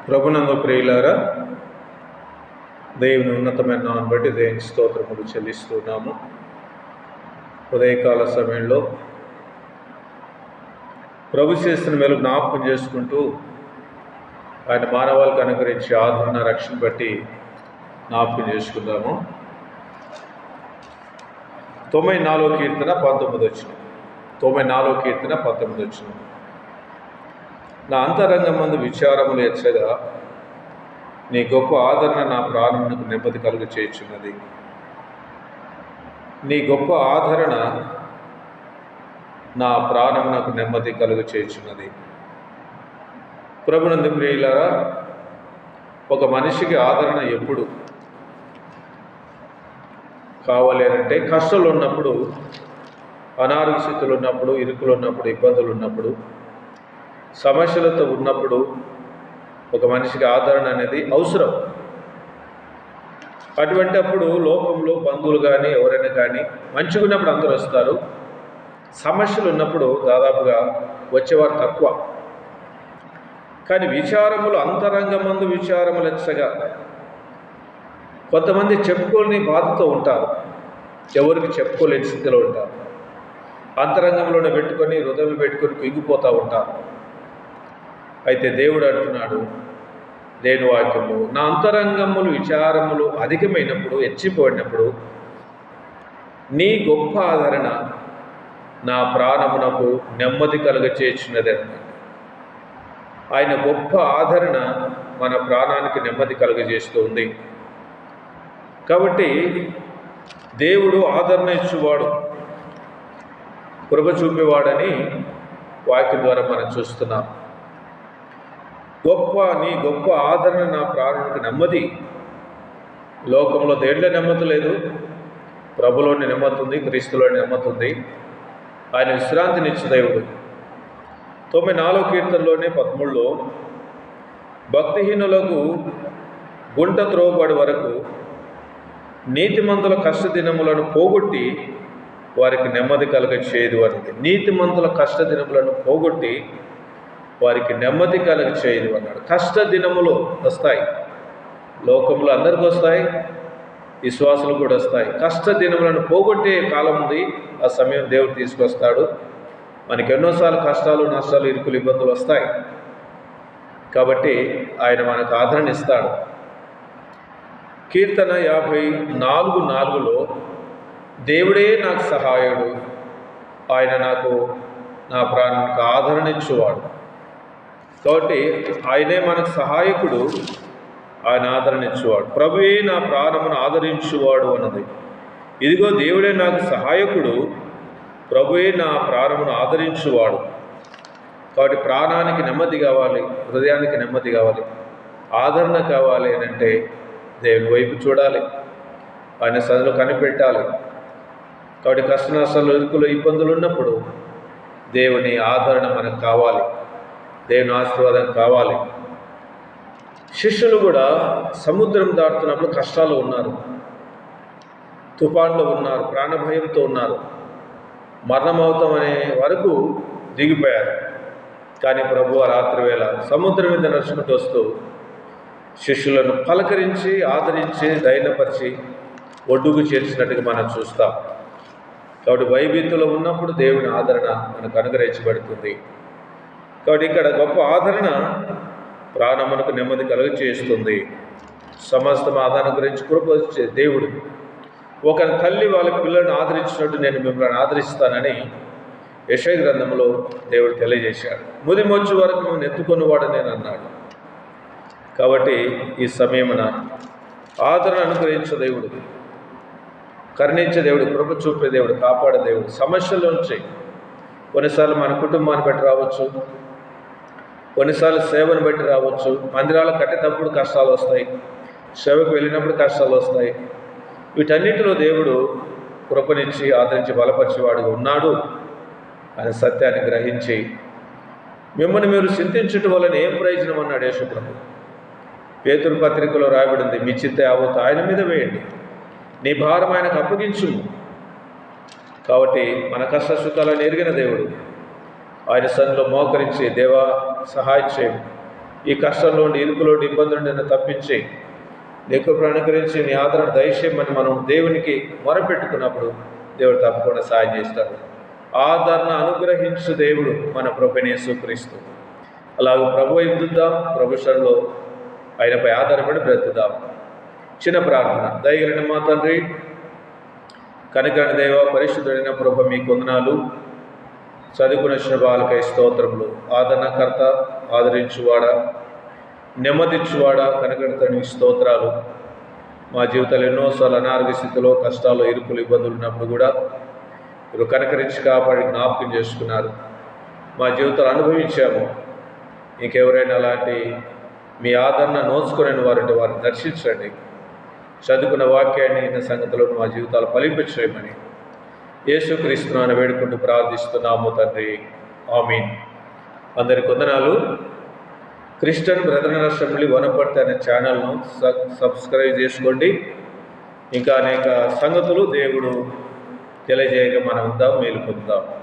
ప్రభునందు ప్రియులారా, దేవుని ఉన్నతమైన నామమును బట్టి దేవునికి స్తోత్రములు చెల్లిస్తున్నాము. ఉదయకాల సమయంలో ప్రభు చేసిన మేలు జ్ఞాపకం చేసుకుంటూ ఆయన మానవాళికి అనుగ్రహించే ఆదరణ రక్షణ బట్టి జ్ఞాపకం చేసుకుందాము. 94 కీర్తన 19 వచనం. 94 కీర్తన 19 వచనం. నా అంతరంగమందు విచారములు ఎచ్చగా నీ గొప్ప ఆదరణ నా ప్రాణమునకు నెమ్మది కలుగ చేయుచున్నది. నీ గొప్ప ఆదరణ నా ప్రాణమునకు నెమ్మది కలుగ చేయుచున్నది. ప్రభునందు ప్రియులారా, ఒక మనిషికి ఆదరణ ఎప్పుడు కావాలి అంటే కష్టాలు ఉన్నప్పుడు, అనారోగ్య స్థితులు ఉన్నప్పుడు, ఇరుకులు ఉన్నప్పుడు, ఇబ్బందులు ఉన్నప్పుడు, సమస్యలతో ఉన్నప్పుడు ఒక మనిషికి ఆదరణ అనేది అవసరం. అటువంటి అప్పుడు లోకంలో బంధువులు కానీ ఎవరైనా కానీ మంచిగా ఉన్నప్పుడు అందరూ వస్తారు. సమస్యలు ఉన్నప్పుడు దాదాపుగా వచ్చేవారు తక్కువ. కానీ విచారములు అంతరంగమందు విచారములు ఎచ్చగా కొంతమంది చెప్పుకోలేని బాధతో ఉంటారు, ఎవరికి చెప్పుకోలేని స్థితిలో ఉంటారు. అంతరంగంలోనే పెట్టుకొని హృదయం పెట్టుకొని కుంగిపోతూ ఉంటారు. అయితే దేవుడు అంటున్నాడు దేని వాక్యంలో, నా అంతరంగములు విచారములు అధికమైనప్పుడు, హెచ్చిపోయినప్పుడు నీ గొప్ప ఆదరణ నా ప్రాణమునకు నెమ్మది కలుగచేయుచున్నది అన్నాడు. ఆయన గొప్ప ఆదరణ మన ప్రాణానికి నెమ్మది కలుగజేస్తూ ఉంది. కాబట్టి దేవుడు ఆదరణ ఇచ్చేవాడు, కృప చూపేవాడని వాక్యం ద్వారా మనం చూస్తున్నాం. నీ గొప్ప ఆదరణ నా ప్రాణానికి నెమ్మది. లోకంలో దేంట్లో నెమ్మది లేదు, ప్రభులోని నెమ్మది ఉంది, క్రీస్తులోని నెమ్మది ఉంది. ఆయన విశ్రాంతినిచ్చు దేవుడు. 94 కీర్తనలోనే 13లో భక్తిహీనులకు గుంట త్రోవబడి వరకు నీతిమంతుల కష్టదినములను పోగొట్టి వారికి నెమ్మది కలుగ చేయదు అన్నది. నీతిమంతుల కష్టదినములను పోగొట్టి వారికి నెమ్మది కలుగ చేయదు అన్నాడు. కష్టదినములు వస్తాయి, లోకంలో అందరికీ వస్తాయి, విశ్వాసులు కూడా వస్తాయి. కష్టదినములను పోగొట్టే కాలం ఉంది, ఆ సమయం దేవుడు తీసుకొస్తాడు. మనకి ఎన్నోసార్లు కష్టాలు, నష్టాలు, ఇరుకులు, ఇబ్బందులు వస్తాయి. కాబట్టి ఆయన మనకు ఆదరణ ఇస్తాడు. కీర్తన 54:4లో దేవుడే నాకు సహాయుడు, ఆయన నాకు నా ప్రాణానికి ఆదరణ ఇచ్చేవాడు. కాబట్టి ఆయనే మనకు సహాయకుడు, ఆయన ఆదరణ ఇచ్చేవాడు. ప్రభువే నా ప్రాణమును ఆదరించువాడు అన్నది. ఇదిగో దేవుడే నాకు సహాయకుడు, ప్రభువే నా ప్రాణమును ఆదరించువాడు. కాబట్టి ప్రాణానికి నెమ్మది కావాలి, హృదయానికి నెమ్మది కావాలి, ఆదరణ కావాలి అని అంటే దేవుని వైపు చూడాలి, ఆయన సన్నిధిలో కనిపెట్టాలి. కాబట్టి కష్ట నష్టాలు, ఇరుకులు, ఇబ్బందులు ఉన్నప్పుడు దేవుని ఆదరణ మనకు కావాలి, దేవుని ఆశీర్వాదం కావాలి. శిష్యులు కూడా సముద్రం దాటుతున్నప్పుడు కష్టాలు ఉన్నారు, తుఫాన్లో ఉన్నారు, ప్రాణభయంతో ఉన్నారు, మరణమవుతామనే వరకు దిగిపోయారు. కానీ ప్రభువు రాత్రి వేళ సముద్రం మీద నడుచుకుంటూ వస్తూ శిష్యులను పలకరించి, ఆదరించి, ధైర్యపరిచి ఒడ్డుకు చేర్చినట్టుగా మనం చూస్తాం. కాబట్టి భయభీతులో ఉన్నప్పుడు దేవుని ఆదరణ మనకు అనుగ్రహించబడుతుంది. కాబట్టి ఇక్కడ గొప్ప ఆదరణ ప్రాణమునకు నెమ్మది కలుగ చేస్తుంది. సమస్తం ఆదరణ గురించి కృప వచ్చే దేవుడు. ఒక తల్లి వాళ్ళ పిల్లలను ఆదరించినట్టు నేను మిమ్మల్ని ఆదరిస్తానని యెషయా గ్రంథంలో దేవుడు తెలియజేశాడు. ముదిమొచ్చు వరకు నువ్వు ఎత్తుకొనివాడు నేను అన్నాడు. కాబట్టి ఈ సమయమున ఆదరణ అనుగ్రహించే దేవుడు, కరుణించే దేవుడు, కృప చూపే దేవుడు, కాపాడే దేవుడు. సమస్యల నుంచి కొన్నిసార్లు మన కుటుంబాన్ని బట్టి రావచ్చు, కొన్నిసార్లు సేవను బట్టి రావచ్చు. మందిరాలు కట్టేటప్పుడు కష్టాలు వస్తాయి, సేవకు వెళ్ళినప్పుడు కష్టాలు వస్తాయి. వీటన్నిటిలో దేవుడు కృపనిచ్చి ఆదరించి బలపరిచేవాడుగా ఉన్నాడు అనే సత్యాన్ని గ్రహించి మిమ్మల్ని మీరు చింతించటం వలన ఏం ప్రయోజనం అన్నాడు యేసు ప్రభు. పేతురు పత్రికలో రాయబడింది, మీ చింత యావత్తు ఆయన మీద వేయండి, నీ భారం ఆయనకు అప్పగించుము. కాబట్టి మన కష్ట సుఖాలను ఎరిగిన దేవుడు ఆయన సన్నిధిలో మోకరించి, దేవా సహాయం చేయము, ఈ కష్టంలో ఉండి, ఇరుకులో ఉండి, ఇబ్బందుల నుండి నన్ను తప్పించి నీకు అనుగ్రహించి నీ ఆదరణ దయచేయమని మనం దేవునికి మొరపెట్టుకున్నప్పుడు దేవుడు తప్పకుండా సాయం చేస్తాడు. ఆదరణ అనుగ్రహించు దేవుడు మన ప్రభువైన యేసుక్రీస్తు. అలాగే ప్రభు ఎదుగుదాం, ప్రభు శరణులో ఆయనపై ఆధారపడి బ్రతుకుదాం. చిన్న ప్రార్థన. దయగలిగిన మా తండ్రి, కనికరణ దేవ, పరిశుద్ధుడైన ప్రభు మీకు వందనాలు. చదువుకున్న శుభాలకై స్తోత్రములు. ఆదరణకర్త, ఆదరించువాడా, నెమ్మదించువాడా, కనికరణ స్తోత్రాలు. మా జీవితాలు ఎన్నోసార్లు అనారోగ్య స్థితిలో, కష్టాలు, ఇరుకులు, ఇబ్బందులు ఉన్నప్పుడు కూడా మీరు కనికరించి కాపాడి జ్ఞాపకం చేసుకున్నారు. మా జీవితాలు అనుభవించాము. ఇంకెవరైనా అలాంటి మీ ఆదరణ నోచుకునే వారంటే వారిని దర్శించండి. చదువుకున్న వాక్యాన్ని ఇన్న సంగతులను మా జీవితాలు ఫలింపచేయమని యేసుక్రీస్తునామమున వేడుకుంటూ ప్రార్థిస్తున్నాము తండ్రి. ఆమీన్. అందరికి వందనాలు. క్రిస్టియన్ బ్రదరన్ అసెంబ్లీ వనపర్తి అనే ఛానల్ను సబ్స్క్రైబ్ చేసుకోండి. ఇంకా అనేక సంగతులు దేవుడు తెలియజేయగా మనం ఉందాం, మేలు పొందుదాం.